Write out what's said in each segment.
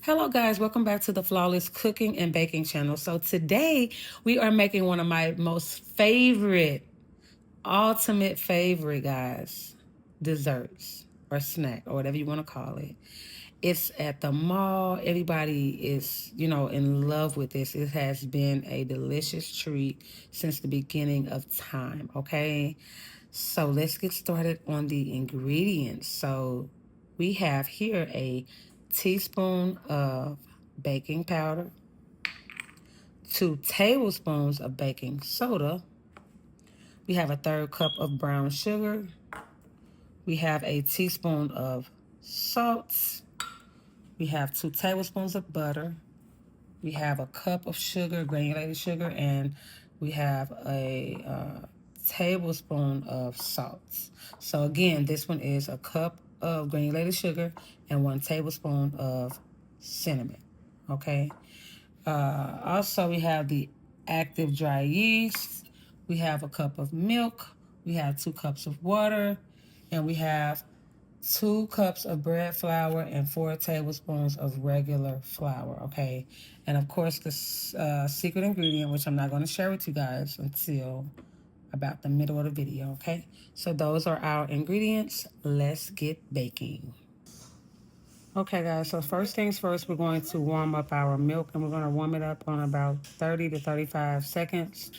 Hello guys, welcome back to the Flawless Cooking and Baking channel. So today we are making one of my most ultimate favorite guys, desserts or snack or whatever you want to call it. It's at the mall. Everybody is, in love with this. It has been a delicious treat since the beginning of time, okay? So let's get started on the ingredients. So we have here a teaspoon of baking powder, 2 tablespoons of baking soda. We have a third cup of brown sugar. We have a teaspoon of salt. We have 2 tablespoons of butter. We have a cup of sugar, granulated sugar, and we have a tablespoon of salt. So again, this one is a cup of granulated sugar and 1 tablespoon of cinnamon. Okay. Also, we have the active dry yeast. We have a cup of milk. We have 2 cups of water, and we have 2 cups of bread flour and 4 tablespoons of regular flour, okay? And of course, the secret ingredient, which I'm not going to share with you guys until about the middle of the video, okay? So those are our ingredients. Let's get baking. Okay, guys, so first things first, we're going to warm up our milk, and we're going to warm it up on about 30 to 35 seconds.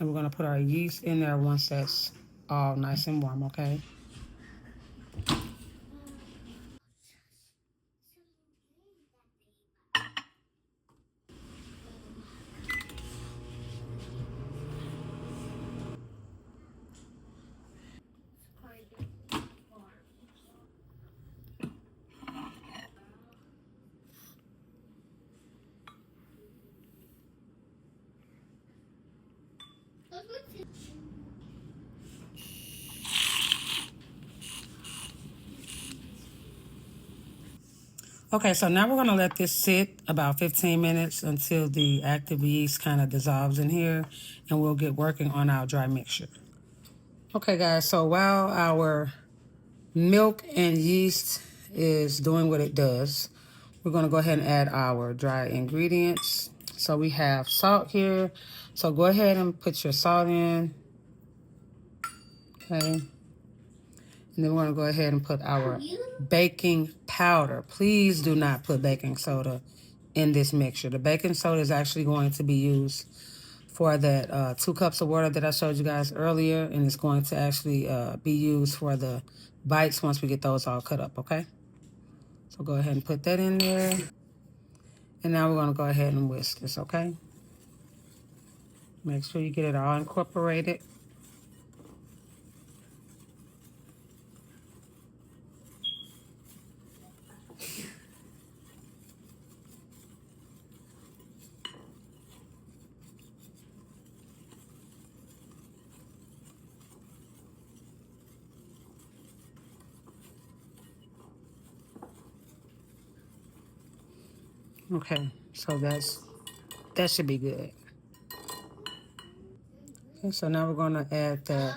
And we're going to put our yeast in there once that's all nice and warm, okay? Okay, so now we're going to let this sit about 15 minutes until the active yeast kind of dissolves in here, and we'll get working on our dry mixture. Okay, guys, so while our milk and yeast is doing what it does, we're going to go ahead and add our dry ingredients. So we have salt here. So go ahead and put your salt in. Okay. And then we're going to go ahead and put our baking powder. Please do not put baking soda in this mixture. The baking soda is actually going to be used for that 2 cups of water that I showed you guys earlier, and it's going to actually be used for the bites once we get those all cut up, okay? So go ahead and put that in there. And now we're going to go ahead and whisk this, okay? Make sure you get it all incorporated. Okay, so that should be good. Okay, so now we're going to add the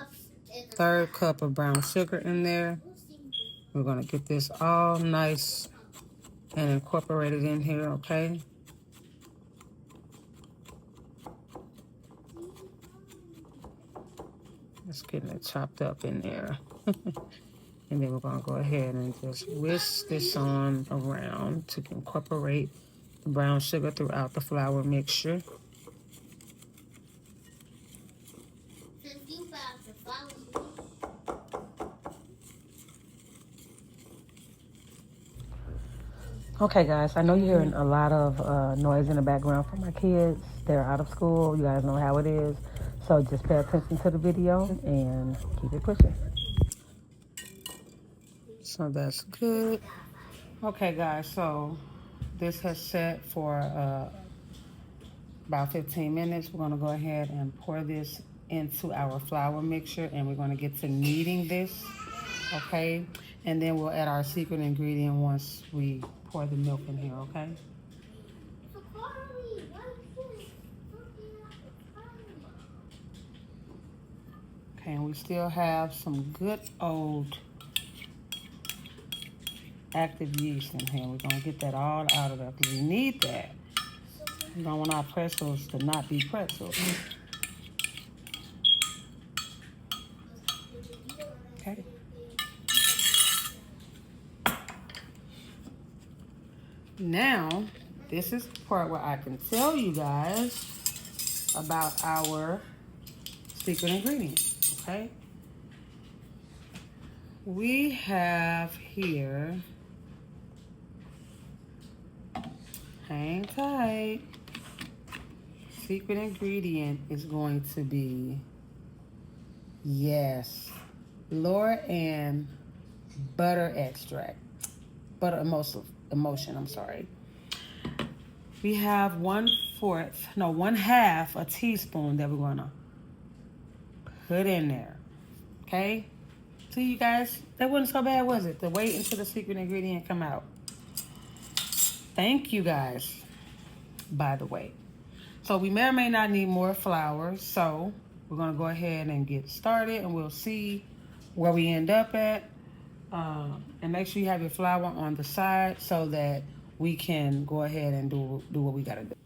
third cup of brown sugar in there. We're going to get this all nice and incorporated in here, okay? Just getting it chopped up in there. And then we're going to go ahead and just whisk this on around to incorporate the brown sugar throughout the flour mixture. Okay, guys, I know you're hearing a lot of noise in the background from my kids. They're out of school. You guys know how it is. So just pay attention to the video and keep it pushing. So that's good. Okay, guys, so this has set for about 15 minutes. We're going to go ahead and pour this into our flour mixture, and we're going to get to kneading this, okay? And then we'll add our secret ingredient once we pour the milk in here, okay? Okay, and we still have some good old active yeast in here. We're going to get that all out of there because we need that. We don't want our pretzels to not be pretzels. Okay. Now, this is the part where I can tell you guys about our secret ingredient. Okay. We have here, hang tight. Secret ingredient is going to be, yes, Laura Ann butter extract. Butter emulsion, I'm sorry. We have 1/2 a teaspoon that we're gonna put in there. Okay? See, you guys, that wasn't so bad, was it? To wait until the secret ingredient come out. Thank you guys, by the way. So we may or may not need more flour, so we're gonna go ahead and get started, and we'll see where we end up at. And make sure you have your flour on the side so that we can go ahead and do what we gotta do.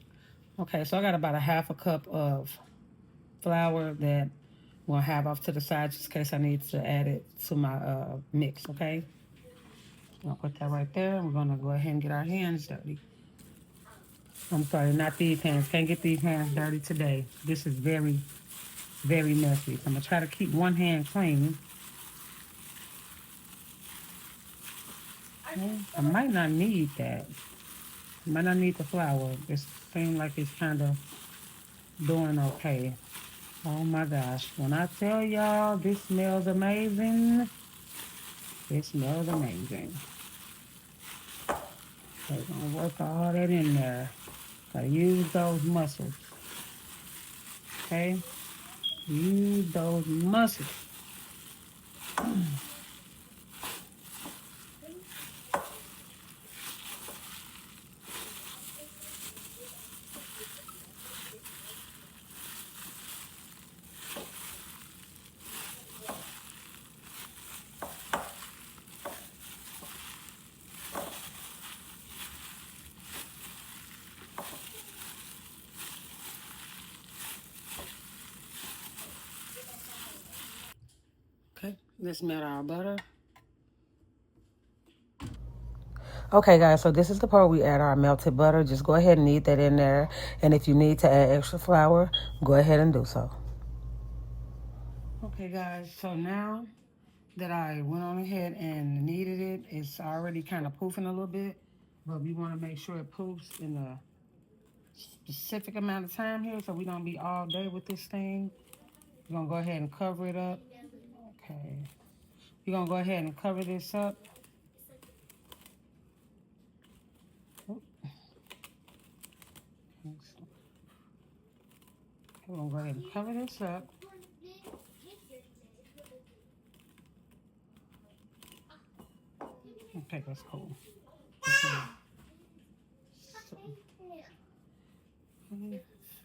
Okay, so I got about 1/2 cup of flour that we'll have off to the side just in case I need to add it to my mix, okay? I'll put that right there. We're gonna go ahead and get our hands dirty. I'm sorry, not these hands. Can't get these hands dirty today. This is very, very messy. I'm gonna try to keep one hand clean. I might not need that. I might not need the flour. It seems like it's kind of doing okay. Oh my gosh. When I tell y'all this smells amazing, it smells amazing. So we're gonna work all that in there. Gotta use those muscles. Okay? Use those muscles. Okay, let's melt our butter. Okay, guys, so this is the part where we add our melted butter. Just go ahead and knead that in there. And if you need to add extra flour, go ahead and do so. Okay, guys, so now that I went on ahead and kneaded it, it's already kind of poofing a little bit. But we want to make sure it poofs in a specific amount of time here so we don't be all day with this thing. We're going to go ahead and cover it up. Okay. We're going to go ahead and cover this up. We're going to go ahead and cover this up. Okay, that's cool. Okay.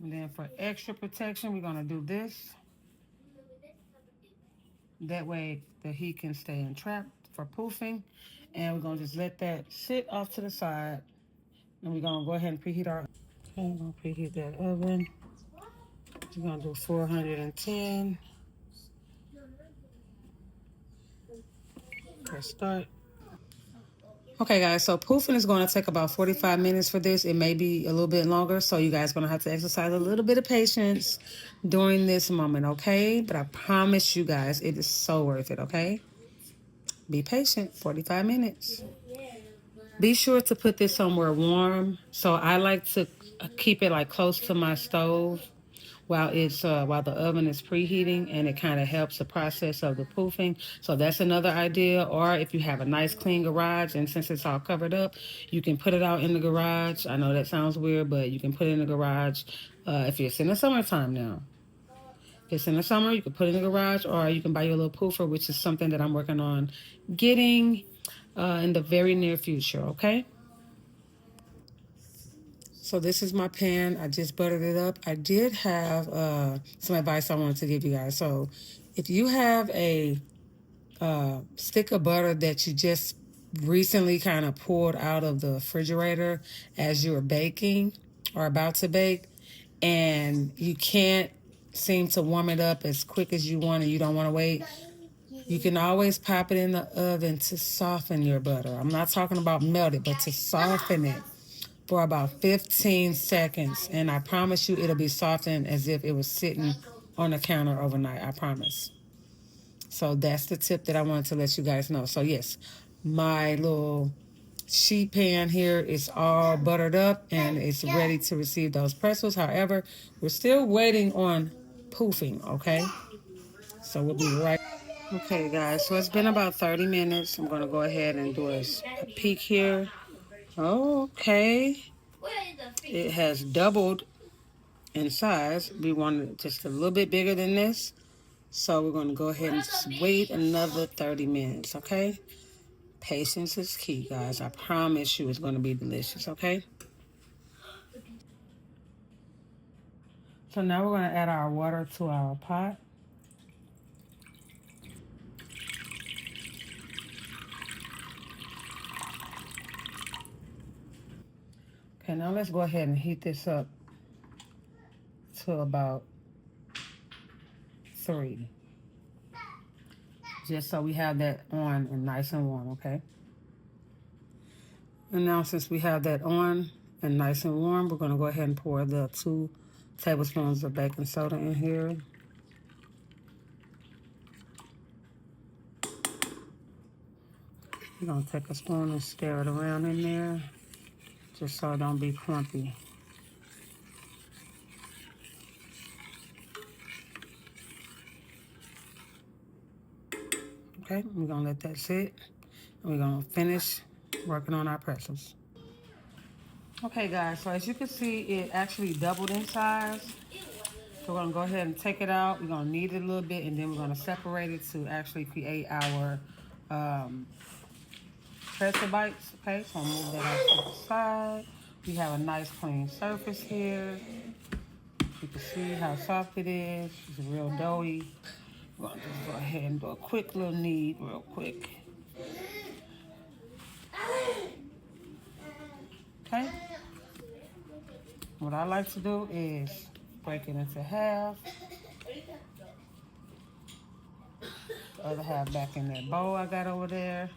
And then for extra protection, we're going to do this. That way the heat can stay entrapped for poofing. And we're going to just let that sit off to the side. And we're going to go ahead and preheat our... Okay, we're going to preheat that oven. We're going to do 410. Press start. Okay, guys, so poofing is going to take about 45 minutes for this. It may be a little bit longer, so you guys are going to have to exercise a little bit of patience during this moment, okay? But I promise you guys, it is so worth it, okay? Be patient, 45 minutes. Be sure to put this somewhere warm. So I like to keep it like close to my stove while the oven is preheating, and it kind of helps the process of the poofing. So that's another idea. Or if you have a nice clean garage, and since it's all covered up, you can put it out in the garage. I know that sounds weird, but you can put it in the garage if it's in the summertime now. If it's in the summer, you can put it in the garage, or you can buy your little poofer, which is something that I'm working on getting in the very near future, okay? So this is my pan. I just buttered it up. I did have some advice I wanted to give you guys. So if you have a stick of butter that you just recently kind of pulled out of the refrigerator as you're baking or about to bake, and you can't seem to warm it up as quick as you want and you don't want to wait, you can always pop it in the oven to soften your butter. I'm not talking about melt it, but to soften it for about 15 seconds. And I promise you it'll be softened as if it was sitting on the counter overnight. I promise. So that's the tip that I wanted to let you guys know. So yes, my little sheet pan here is all buttered up and it's ready to receive those pretzels. However, we're still waiting on poofing, okay? So we'll be right. Okay, guys, so it's been about 30 minutes. I'm going to go ahead and do a peek here. Okay. It has doubled in size. We want it just a little bit bigger than this. So we're going to go ahead and just wait another 30 minutes, okay? Patience is key, guys. I promise you it's going to be delicious, okay? So now we're going to add our water to our pot. Okay, now let's go ahead and heat this up to about 3. Just so we have that on and nice and warm, okay? And now since we have that on and nice and warm, we're going to go ahead and pour the 2 tablespoons of baking soda in here. You're going to take a spoon and stir it around in there, just so it don't be clumpy. Okay, we're going to let that sit. And we're going to finish working on our pretzels. Okay, guys, so as you can see, it actually doubled in size. So we're going to go ahead and take it out. We're going to knead it a little bit, and then we're going to separate it to actually create our pretzel bites. Okay, so I'll move that out to the side. We have a nice clean surface here. You can see how soft it is. It's real doughy. We're going to just go ahead and do a quick little knead real quick. Okay. What I like to do is break it into half. The other half back in that bowl I got over there.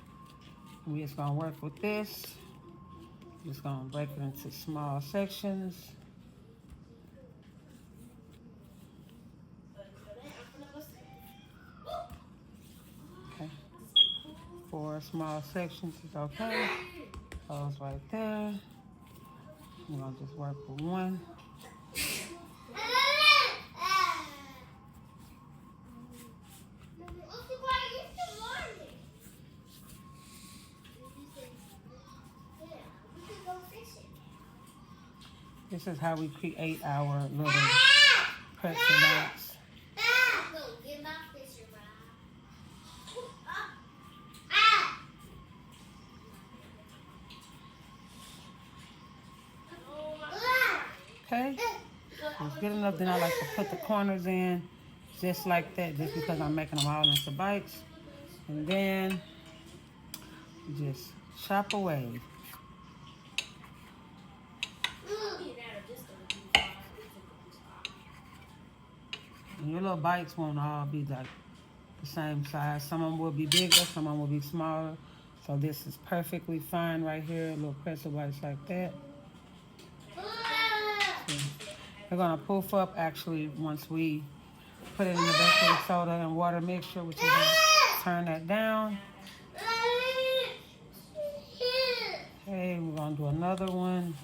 We're just gonna work with this. Just gonna break it into small sections. Okay. 4 small sections is okay. Those right there. We're gonna just work with 1. This is how we create our little pretzel bites. Okay, it's good enough. Then I like to put the corners in just like that, just because I'm making them all into bites. And then just chop away. And your little bites won't all be like the same size. Some of them will be bigger, some of them will be smaller. So this is perfectly fine right here, little pretzel bites like that. So they're gonna poof up actually once we put it in the baking soda and water mixture, which is gonna turn that down. Okay, we're gonna do another one.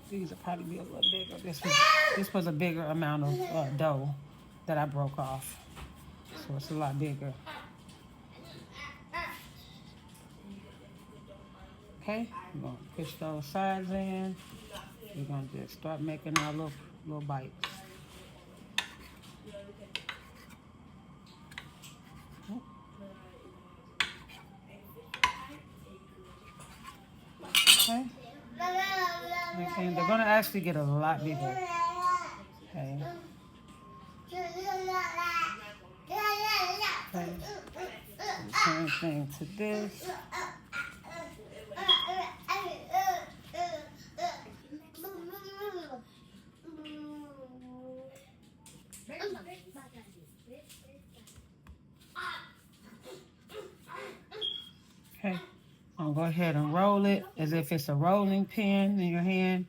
These will probably be a little bigger. This was a bigger amount of dough that I broke off. So it's a lot bigger. Okay, we're gonna push those sides in. We're gonna just start making our little bites. Okay. And they're gonna actually get a lot bigger. Okay. Okay. same thing to this. Okay, I'll go ahead and roll it as if it's a rolling pin in your hand.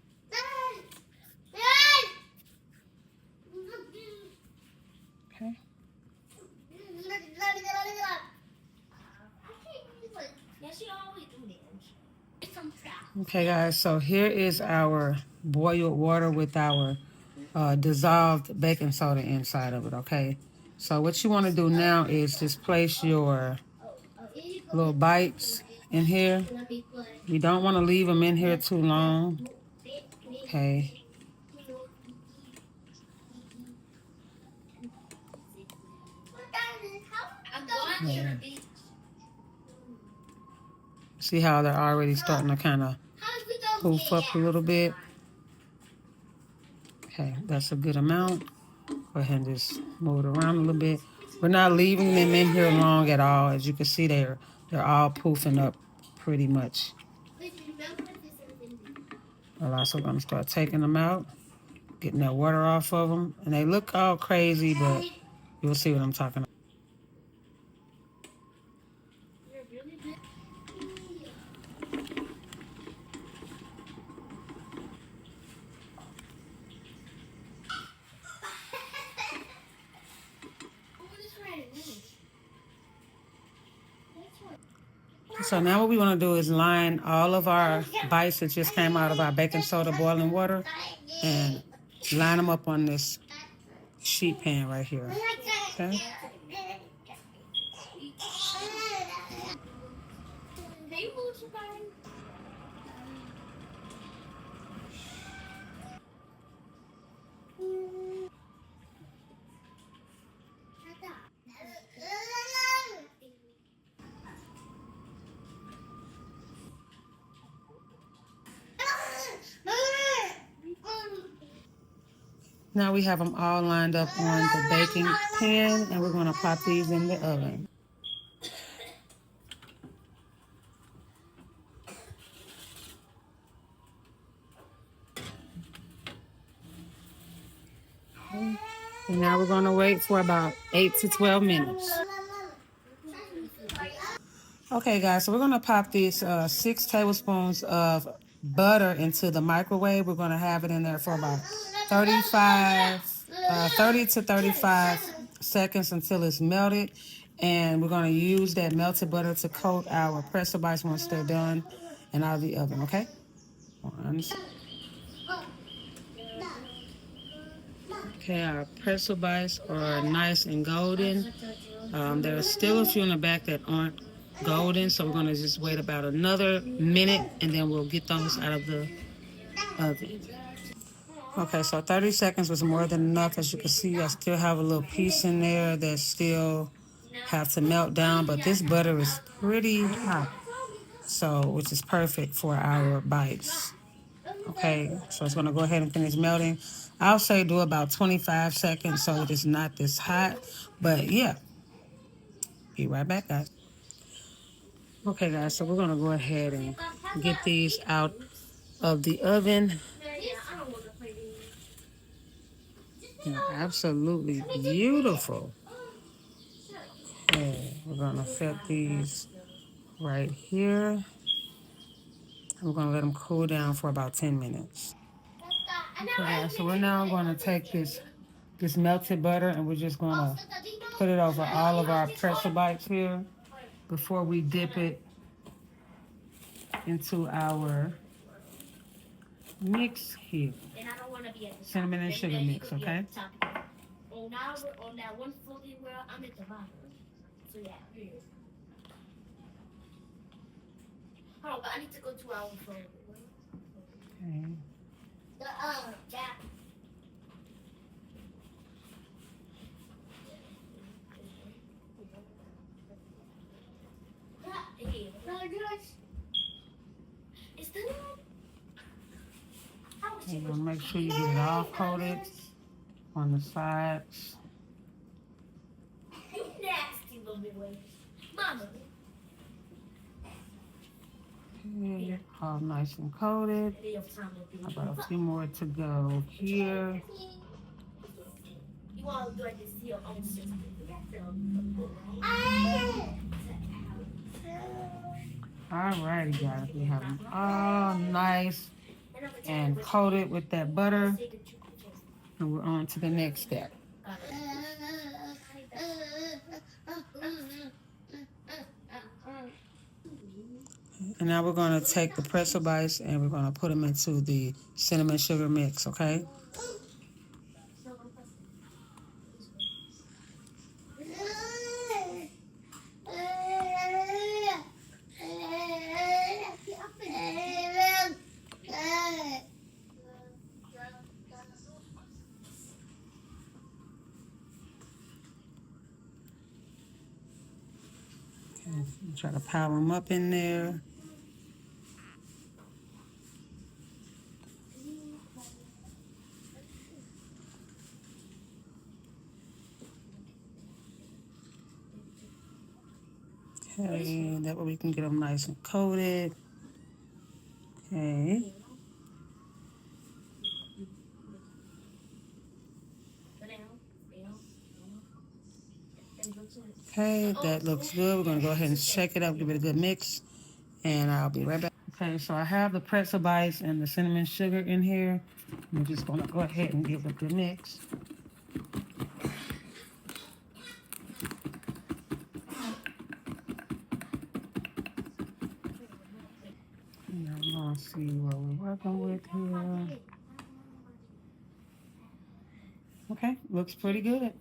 Okay. Okay, guys, so here is our boiled water with our dissolved baking soda inside of it, okay? So what you want to do now is just place your little bites in here. You don't want to leave them in here too long, okay? Yeah. See how they're already starting to kind of poof up a little bit? Okay, that's a good amount. Go ahead and just move it around a little bit. We're not leaving them in here long at all. As you can see, they're all poofing up pretty much. I'm also going to start taking them out, getting that water off of them. And they look all crazy, but you'll see what I'm talking about. So now what we want to do is line all of our bites that just came out of our baking soda boiling water and line them up on this sheet pan right here. Okay. Now we have them all lined up on the baking pan, and we're going to pop these in the oven. Okay. And now we're going to wait for about 8 to 12 minutes. Okay, guys, so we're going to pop these 6 tablespoons of butter into the microwave. We're going to have it in there for about 30 to 35 seconds until it's melted. And we're going to use that melted butter to coat our pretzel bites once they're done and out of the oven, okay? Okay, our pretzel bites are nice and golden. There are still a few in the back that aren't golden, so we're going to just wait about another minute and then we'll get those out of the oven. Okay, so 30 seconds was more than enough. As you can see, I still have a little piece in there that still have to melt down, but this butter is pretty hot, so which is perfect for our bites. Okay, so it's going to go ahead and finish melting. I'll say do about 25 seconds so that it's not this hot, but yeah. Be right back, guys. Okay, guys, so we're going to go ahead and get these out of the oven. Yeah, absolutely beautiful. Okay, we're going to set these right here. We're going to let them cool down for about 10 minutes. Okay, guys, so we're now going to take this melted butter and we're just going to put it over all of our pretzel bites here before we dip it into our mix here. Cinnamon and sugar mix, okay? On that one floating world, I'm at the bottom. So yeah. Hold on, but I need to go to our phone. Okay. That. You're gonna make sure you get it all coated on the sides. You nasty little bit, Mama. it, all nice and coated. About a few more to go here. Alrighty, guys, we have them all nice and coated with that butter. And we're on to the next step. And now we're going to take the pretzel bites and we're going to put them into the cinnamon sugar mix, okay? Try to pile them up in there. Okay, that way we can get them nice and coated. Okay. Okay, that looks good. We're going to go ahead and shake it up, give it a good mix, and I'll be right back. Okay, so I have the pretzel bites and the cinnamon sugar in here. I'm just going to go ahead and give it a good mix. And I'm going to see what we're working with here. Okay, looks pretty good.